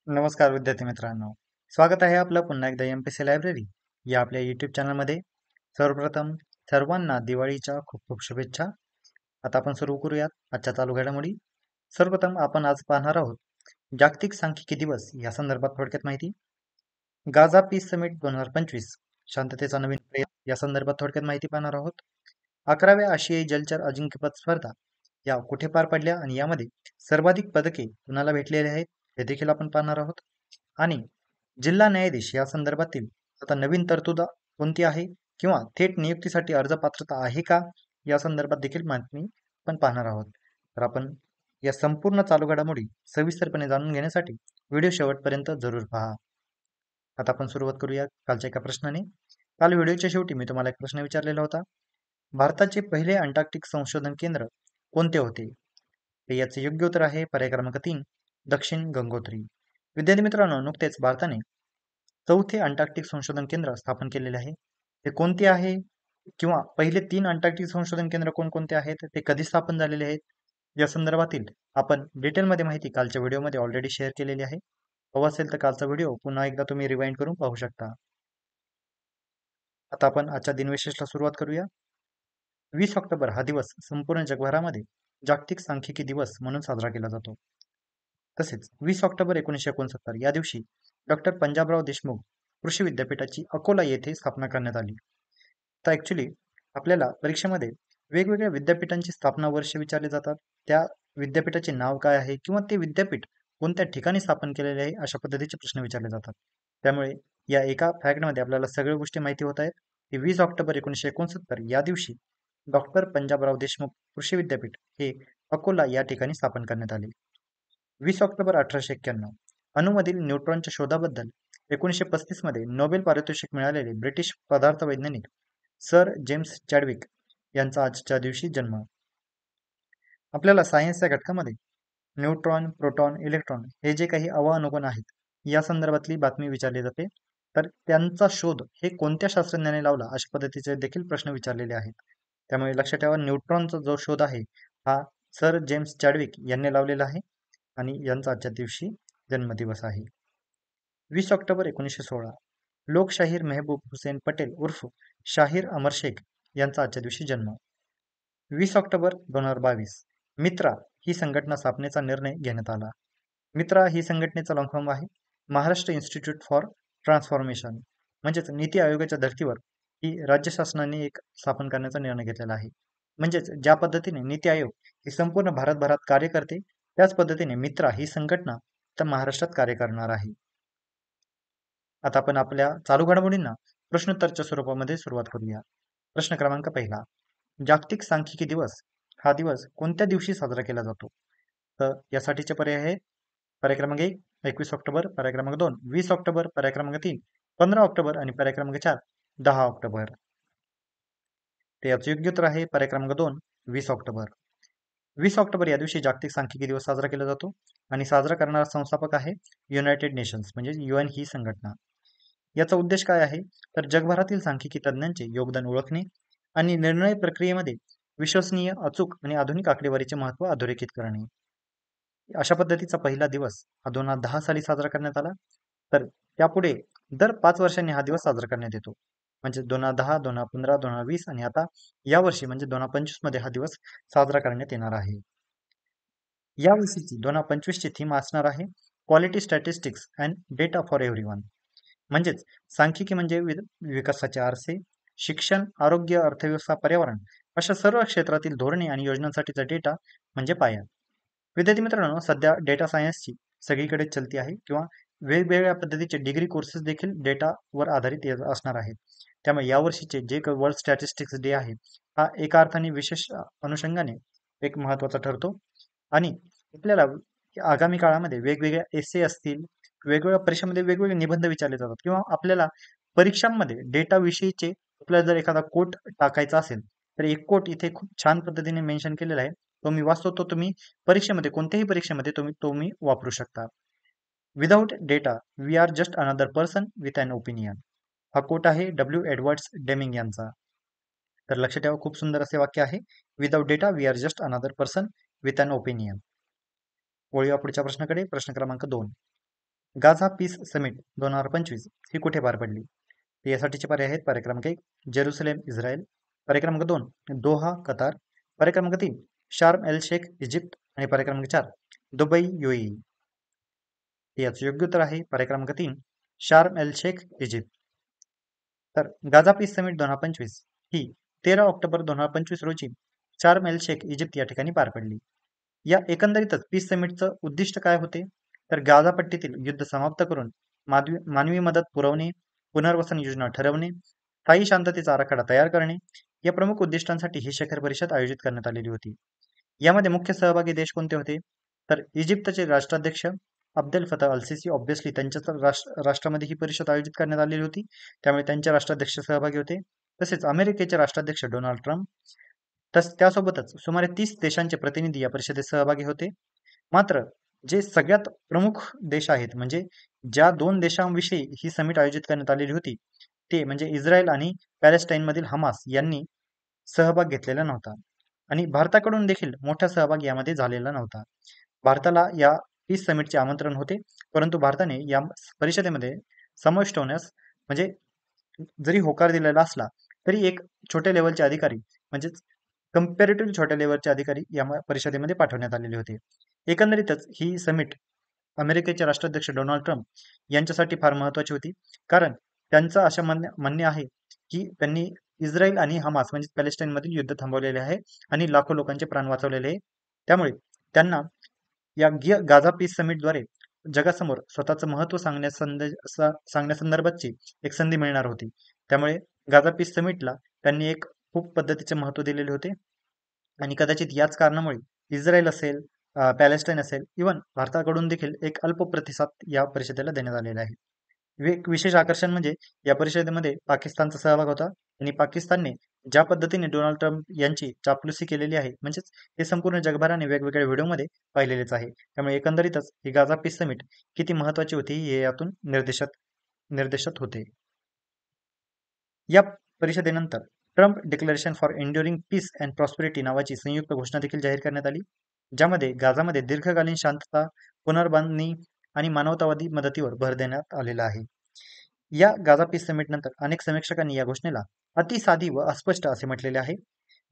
नमस्कार विद्यार्थी मित्रांनो, स्वागत आहे आपलं पुन्हा एकदा एमपीसी लायब्ररी या आपल्या युट्यूब चॅनलमध्ये. सर्वप्रथम सर्वांना दिवाळीच्या खूप खूप शुभेच्छा. आता आपण सुरू करूयात आजच्या चालू घडामोडी. सर्वप्रथम आपण आज पाहणार आहोत जागतिक सांख्यिकी दिवस या संदर्भात थोडक्यात माहिती. गाझा पीस समिट 2025 शांततेचा नवीन प्रयत्न या संदर्भात थोडक्यात माहिती पाहणार आहोत. 11व्या आशियाई जलचर अजिंक्यपद स्पर्धा या कुठे पार पडल्या आणि यामध्ये सर्वाधिक पदके कुणाला भेटलेले आहेत हे देखील आपण पाहणार आहोत. आणि जिल्हा न्यायाधीश या संदर्भातील आता नवीन तरतूद कोणती आहे किंवा थेट नियुक्तीसाठी अर्ज पात्रता आहे का या संदर्भात देखील माहिती आपण पाहणार आहोत. तर आपण या संपूर्ण चालू घडामोडी सविस्तरपणे जाणून घेण्यासाठी व्हिडिओ शेवटपर्यंत जरूर पहा. आता आपण सुरुवात करूया कालच्या एका प्रश्नाने. काल व्हिडिओच्या शेवटी मी तुम्हाला एक प्रश्न विचारलेला होता. भारताचे पहिले अंटार्क्टिक संशोधन केंद्र कोणते होते? तर याचे योग्य उत्तर आहे पर्याय क्रमांक 3 दक्षिण गंगोत्री. विद्यार्थी मित्रांनो, नुकतेच भारताने चौथे अंटार्क्टिक संशोधन केंद्र स्थापन केलेले आहे. ते कोणते आहे किंवा पहिले 3 अंटार्क्टिक संशोधन केंद्र कोणकोणते आहेत, ते कधी स्थापन झालेले आहेत या संदर्भातील आपण डिटेलमध्ये माहिती कालच्या व्हिडिओमध्ये ऑलरेडी शेअर केलेली आहे. हवं असेल तर कालचा व्हिडिओ पुन्हा एकदा तुम्ही रिवाइंड करून पाहू शकता. आता आपण आजच्या दिनविशेषला सुरुवात करूया. 20 ऑक्टोबर हा दिवस संपूर्ण जगभरामध्ये जागतिक सांख्यिकी दिवस म्हणून साजरा केला जातो. तसेच 20 ऑक्टोबर 1969 या दिवशी डॉक्टर पंजाबराव देशमुख कृषी विद्यापीठाची अकोला येथे स्थापना करण्यात आली. तर ॲक्च्युली आपल्याला परीक्षेमध्ये वेगवेगळ्या विद्यापीठांची स्थापना वर्ष विचारले जातात. त्या विद्यापीठाचे नाव काय आहे किंवा ते विद्यापीठ कोणत्या ठिकाणी स्थापन केलेले आहे अशा पद्धतीचे प्रश्न विचारले जातात. त्यामुळे या एका फॅक्टमध्ये आपल्याला सगळ्या गोष्टी माहिती होत आहेत की 20 ऑक्टोबर 1969 या दिवशी डॉक्टर पंजाबराव देशमुख कृषी विद्यापीठ हे अकोला या ठिकाणी स्थापन करण्यात आले. 20 ऑक्टोबर 1891 अणूमधील न्यूट्रॉनच्या शोधाबद्दल 1935 मध्ये नोबेल पारितोषिक मिळालेले ब्रिटिश पदार्थ वैज्ञानिक सर जेम्स चॅडविक यांचा आजच्या दिवशी जन्म. आपल्याला सायन्सच्या घटकामध्ये न्यूट्रॉन, प्रोटॉन, इलेक्ट्रॉन हे जे काही अवानुकण आहेत या संदर्भातली बातमी विचारली जाते. तर त्यांचा शोध हे कोणत्या शास्त्रज्ञाने लावला अशा पद्धतीचे देखील प्रश्न विचारलेले आहेत. त्यामुळे लक्षात ठेवा, न्यूट्रॉनचा जो शोध आहे हा सर जेम्स चॅडविक यांनी लावलेला आहे आणि यांचा आजच्या दिवशी जन्मदिवस आहे. 20 ऑक्टोबर 1916 लोकशाहीर मेहबूब हुसेन पटेल उर्फ शाहीर अमर शेख यांचा आजच्या दिवशी जन्म. 20 ऑक्टोबर 2022 मित्रा ही संघटना स्थापनेचा निर्णय घेण्यात आला. मित्रा ही संघटनेचा लॉंग फॉर्म आहे महाराष्ट्र इन्स्टिट्यूट फॉर ट्रान्सफॉर्मेशन. म्हणजेच नीती आयोगाच्या धर्तीवर ही राज्य शासनाने एक स्थापन करण्याचा निर्णय घेतलेला आहे. म्हणजेच ज्या पद्धतीने नीती आयोग ही संपूर्ण भारतभरात कार्य करते त्याच पद्धतीने मित्रा ही संघटना तर महाराष्ट्रात कार्य करणार आहे. आता आपण आपल्या चालू घडामोडींना प्रश्नोत्तरच्या स्वरूपामध्ये सुरुवात करूया. प्रश्न क्रमांक पहिला, जागतिक सांख्यिकी दिवस हा दिवस कोणत्या दिवशी साजरा केला जातो? तर यासाठीचे पर्याय आहेत पर्याय क्रमांक 1 21 ऑक्टोबर, पर्याय क्रमांक 2 20 ऑक्टोबर, पर्याय क्रमांक 3 15 ऑक्टोबर आणि पर्याय क्रमांक 4 10 ऑक्टोबर. ते याचे योग्य उत्तर आहे पर्याय क्रमांक 2 20 ऑक्टोबर. 20 ऑक्टोबर या दिवशी जागतिक सांख्यिकी दिवस साजरा केला जातो आणि साजरा करणारा संस्थापक आहे युनायटेड नेशन्स म्हणजे UN ही संघटना. याचा उद्देश काय आहे तर जगभरातील सांख्यिकी तज्ञांचे योगदान ओळखणे आणि निर्णय प्रक्रियेमध्ये विश्वसनीय, अचूक आणि आधुनिक आकडेवारीचे महत्त्व अधोरेखित करणे. अशा पद्धतीचा पहिला दिवस हा 2010 साली साजरा करण्यात आला. तर त्यापुढे दर 5 वर्षांनी हा दिवस साजरा करण्यात येतो. म्हणजे 2010, 2015, 2020 आणि आता यावर्षी म्हणजे 2025 मध्ये हा दिवस साजरा करण्यात येणार आहे. या वर्षीची 2025 ची थीम असणार आहे quality statistics and data for everyone. म्हणजेच सांख्यिकी म्हणजे विकासाचे आरसे, शिक्षण, आरोग्य, अर्थव्यवस्था, पर्यावरण अशा सर्व क्षेत्रातील धोरणे आणि योजनांसाठीचा डेटा म्हणजे पाया. विद्यार्थी मित्रांनो, सध्या डेटा सायन्सची सगळीकडे चलती आहे किंवा वेगवेगळ्या पद्धतीचे डिग्री कोर्सेस देखील डेटावर आधारित असणार आहेत. त्यामुळे यावर्षीचे जे वर्ल्ड स्टॅटिस्टिक्स डे आहे हा एका अर्थाने विशेष अनुषंगाने एक महत्त्वाचा ठरतो. आणि आपल्याला आगामी काळामध्ये वेगवेगळ्या एसे असतील, वेगवेगळ्या परीक्षांमध्ये वेगवेगळे निबंध विचारले जातात किंवा आपल्याला परीक्षांमध्ये डेटा विषयीचे आपल्याला जर एखादा कोट टाकायचा असेल तर एक कोट इथे खूप छान पद्धतीने मेन्शन केलेला आहे. तो मी वाचतो, तो तुम्ही परीक्षेमध्ये कोणत्याही परीक्षेमध्ये तुम्ही वापरू शकता. Without data we are just another person with an opinion. हा कोट आहे डब्ल्यू एडवर्ड्स डेमिंग यांचा. तर लक्षात ठेवा, खूप सुंदर असे वाक्य आहे. Without data we are just another person with an opinion. वळूया पुढच्या प्रश्नाकडे. प्रश्न क्रमांक 2, गाझा पीस समिट 2025 ही कुठे पार पडली? यासाठीचे पर्याय आहेत पर्याय क्रमांक 1 जेरुसलेम इस्रायल, पर्याय क्रमांक 2 दोहा कतार, पर्याय क्रमांक 3 शार्म एल शेख इजिप्त आणि पर्याय क्रमांक 4 दुबई युएई. याचं योग्य उत्तर आहे पर्याय क्रमांक 3 शार्म एल शेख इजिप्त. तर गाझा पीस समिट 2025 ही 13 ऑक्टोबर 2025 रोजी शार्म एल शेख इजिप्त या ठिकाणी पार पडली. या एकंदरीतच पीस समिटचं उद्दिष्ट काय होते? तर गाझा पट्टीतील युद्ध समाप्त करून मानवी मदत पुरवणे, पुनर्वसन योजना ठरवणे, स्थायी शांततेचा आराखडा तयार करणे या प्रमुख उद्दिष्टांसाठी ही शिखर परिषद आयोजित करण्यात आलेली होती. यामध्ये मुख्य सहभागी देश कोणते होते? तर इजिप्तचे राष्ट्राध्यक्ष Abdel Fattah al Sisi, obviously त्यांच्याच राष्ट्रामध्ये ही परिषद आयोजित करण्यात आलेली होती, त्यामुळे त्यांचे राष्ट्राध्यक्ष सहभागी होते. तसेच अमेरिकेचे राष्ट्राध्यक्ष डोनाल्ड ट्रम्प, त्यासोबतच सुमारे 30 देशांचे प्रतिनिधी या परिषदेत सहभागी होते. मात्र जे सगळ्यात प्रमुख देश आहेत, म्हणजे ज्या 2 देशांविषयी ही समिट आयोजित करण्यात आलेली होती, ते म्हणजे इस्रायल आणि पॅलेस्टाईनमधील हमास यांनी सहभाग घेतलेला नव्हता आणि भारताकडून देखील मोठा सहभाग यामध्ये झालेला नव्हता. भारताला या पीस समिटचे आमंत्रण होते, परंतु भारताने या परिषदेमध्ये समाविष्ट होण्यास म्हणजे जरी होकार दिलेला असला तरी एक छोट्या लेवलचे अधिकारी म्हणजेच कम्पॅरेटिव्ह छोट्या लेवलचे अधिकारी या परिषदेमध्ये पाठवण्यात आलेले होते. एकंदरीतच ही समिट अमेरिकेचे राष्ट्राध्यक्ष डोनाल्ड ट्रम्प यांच्यासाठी फार महत्वाची होती, कारण त्यांचं असे म्हणणे आहे की त्यांनी इस्रायल आणि हमास म्हणजे पॅलेस्टाईनमधील युद्ध थांबवलेले आहे आणि लाखो लोकांचे प्राण वाचवलेले आहे. त्यामुळे त्यांना या गाझा पीस समिटद्वारे जगासमोर स्वतःचं महत्त्व सांगण्यासंदर्भातची एक संधी मिळणार होती. त्यामुळे गाझा पीस समिटला त्यांनी एक खूप पद्धतीचे महत्त्व दिलेले होते आणि कदाचित याच कारणामुळे इस्रायल असेल, पॅलेस्टाईन असेल, इव्हन भारताकडून देखील एक अल्प प्रतिसाद या परिषदेला देण्यात आलेला आहे. एक विशेष आकर्षण म्हणजे या परिषदेमध्ये पाकिस्तानचा सहभाग होता आणि पाकिस्तानने ज्या पद्धतीने डोनाल्ड ट्रम्प यांची चापलुसी केलेली आहे, म्हणजेच हे संपूर्ण जगभराने वेगवेगळ्या व्हिडिओमध्ये पाहिलेलेच आहे. त्यामुळे एकंदरीतच ही गाझा पीस समिट किती महत्वाची होती हे यातून निर्देशत होते. या परिषदेनंतर Trump declaration for enduring peace and prosperity नावाची संयुक्त घोषणा देखील जाहीर करण्यात आली, ज्यामध्ये गाझामध्ये दीर्घकालीन शांतता, पुनर्बांधणी आणि मानवतावादी मदतीवर भर देण्यात आलेला आहे. या गाझा पीस समिट नंतर अनेक समीक्षकांनी या घोषणेला अतिसाधी व अस्पष्ट असे म्हटलेले आहे.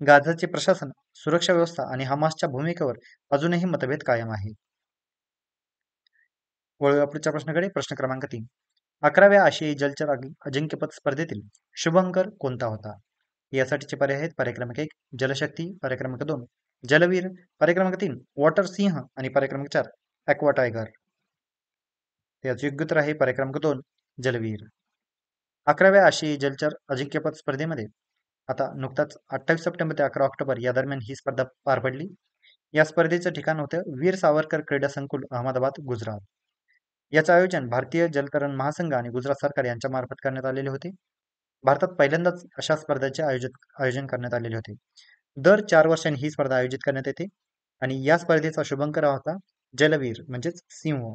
गाझाचे प्रशासन, सुरक्षा व्यवस्था आणि हमासच्या भूमिकेवर अजूनही मतभेद कायम आहे. वळूया पुढच्या प्रश्नाकडे. प्रश्न क्रमांक 3. 11व्या आशियाई जलचर अजिंक्यपद स्पर्धेतील शुभंकर कोणता होता? यासाठीचे पर्याय आहेत पर्याय क्रमांक 1 जलशक्ती, पर्याय क्रमांक 2 जलवीर, पर्याय क्रमांक 3 वॉटर सिंह आणि पर्याय क्रमांक 4 ॲक्वा टायगर. याचे योग्य उत्तर आहे पर्याय क्रमांक 2 जलवीर. 11व्या आशियाई जलचर अजिंक्यपद स्पर्धेमध्ये आता नुकताच 28 सप्टेंबर ते 11 ऑक्टोबर या दरम्यान ही स्पर्धा पार पडली. या स्पर्धेचं ठिकाण होतं वीर सावरकर क्रीडा संकुल, अहमदाबाद, गुजरात. याचं आयोजन भारतीय जलतरण महासंघ आणि गुजरात सरकार यांच्या मार्फत करण्यात आलेले होते. भारतात पहिल्यांदाच अशा स्पर्धेचे आयोजन करण्यात आलेले होते. दर 4 वर्षांनी ही स्पर्धा आयोजित करण्यात येते आणि या स्पर्धेचा शुभंकर होता जलवीर म्हणजेच सिंह.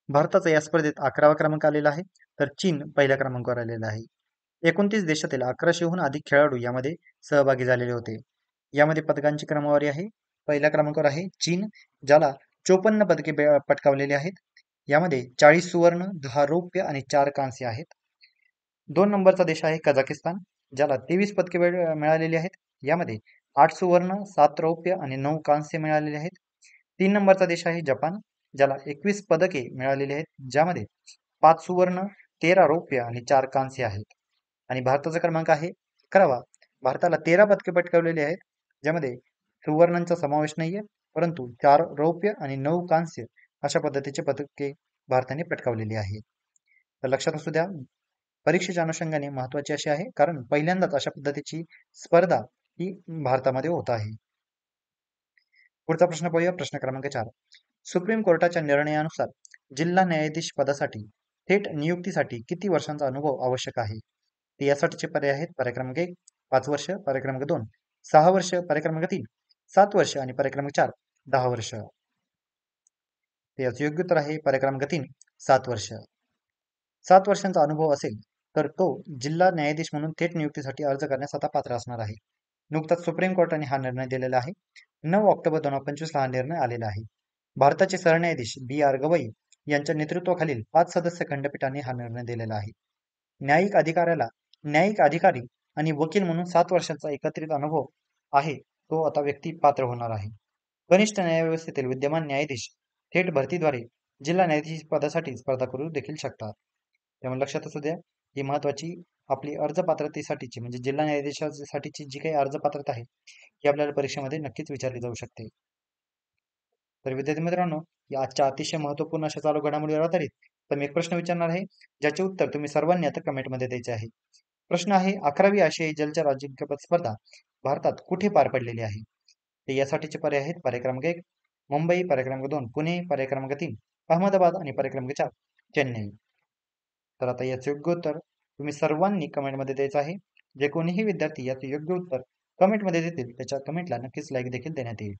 भारताचा या स्पर्धेत 11वा क्रमांक आलेला आहे, तर चीन पहिल्या क्रमांकावर आलेला आहे. 29 देशातील 1100हून अधिक खेळाडू यामध्ये सहभागी झालेले होते. यामध्ये पदकांची क्रमवारी आहे. पहिल्या क्रमांकावर आहे चीन, ज्याला 54 पदके पटकावलेली आहेत. यामध्ये 40 सुवर्ण, 10 रौप्य आणि 4 कांस्य आहेत. 2 नंबरचा देश आहे कझाकिस्तान, ज्याला 23 पदके मिळालेली आहेत. यामध्ये 8 सुवर्ण, 7 रौप्य आणि 9 कांस्य मिळालेले आहेत. 3 नंबरचा देश आहे जपान, ज्याला 21 पदके मिळालेली आहेत, ज्यामध्ये 5 सुवर्ण, 13 रौप्य आणि 4 कांस्य आहेत. आणि भारताचा क्रमांक आहे 11वा. भारताला 13 पदके पटकावलेली आहेत, ज्यामध्ये सुवर्णांचा समावेश नाहीये, परंतु 4 रौप्य आणि 9 कांस्य अशा पद्धतीचे पदके भारताने पटकावलेली आहेत. तर लक्षात असू द्या, परीक्षेच्या अनुषंगाने महत्वाची अशी आहे, कारण पहिल्यांदाच अशा पद्धतीची स्पर्धा ही भारतामध्ये होत आहे. पुढचा प्रश्न पाहूया. प्रश्न क्रमांक 4. सुप्रीम कोर्टाच्या निर्णयानुसार जिल्हा न्यायाधीश पदासाठी थेट नियुक्तीसाठी किती वर्षांचा अनुभव आवश्यक आहे? यासाठीचे पर्याय आहेत पर्याय क्रमांक 1 5 वर्ष, पर्याय क्रमांक 2 6 वर्ष, पर्याय क्रमांक 3 7 वर्ष आणि पर्याय क्रमांक 4 10 वर्ष. याचे योग्य उत्तर आहे पर्याय क्रमांक 3 7 वर्ष. 7 वर्षांचा अनुभव असेल तर तो जिल्हा न्यायाधीश म्हणून थेट नियुक्तीसाठी अर्ज करण्यास आता पात्र असणार आहे. नुकताच सुप्रीम कोर्टाने हा निर्णय दिलेला आहे. 9 ऑक्टोबर 2025 ला हा निर्णय आलेला आहे. भारताचे सरन्यायाधीश बी आर गवई यांच्या नेतृत्वाखालील 5 सदस्य खंडपीठाने हा निर्णय दिलेला आहे. न्यायिक अधिकारी आणि वकील म्हणून 7 वर्षांचा एकत्रित अनुभव आहे तो आता व्यक्ती पात्र होणार आहे. कनिष्ठ न्यायव्यवस्थेतील विद्यमान न्यायाधीश थेट भरतीद्वारे जिल्हा न्यायाधीश पदासाठी स्पर्धा करू देखील शकतात. त्यामुळे लक्षात असू द्या, ही महत्वाची आपली अर्ज पात्रतेसाठीची म्हणजे जिल्हा न्यायाधीशासाठीची जी काही अर्ज पात्रता आहे ही आपल्याला परीक्षेमध्ये नक्कीच विचारली जाऊ शकते. तर विद्यार्थी मित्रांनो, या आजच्या अतिशय महत्त्वपूर्ण अशा चालू घडामोडीवर आधारित तर मी एक प्रश्न विचारणार आहे, ज्याचे उत्तर तुम्ही सर्वांनी आता कमेंटमध्ये द्यायचे आहे. प्रश्न आहे, 11वी आशियाई जलचर अजिंक्यपद स्पर्धा भारतात कुठे पार पडलेली आहे? तर यासाठीचे पर्याय आहेत पर्याय क्रमांक 1 मुंबई, पर्याय क्रमांक 2 पुणे, पर्याय क्रमांक 3 अहमदाबाद आणि पर्याय क्रमांक 4 चेन्नई. तर आता याचे योग्य उत्तर तुम्ही सर्वांनी कमेंटमध्ये द्यायचं आहे. जे कोणीही विद्यार्थी याचे योग्य उत्तर कमेंटमध्ये देतील त्याच्या कमेंटला नक्कीच लाईक देखील देण्यात येईल.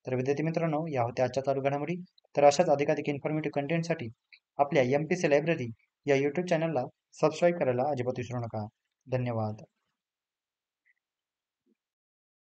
तर विद्यार्थी मित्रांनो, या होत्या आजच्या चालू घडामोडी. तर अशाच अधिकाधिक इन्फॉर्मेटिव्ह कंटेंटसाठी आपल्या MPC लायब्ररी या यूट्यूब चॅनलला सबस्क्राईब करायला अजिबात विसरू नका. धन्यवाद.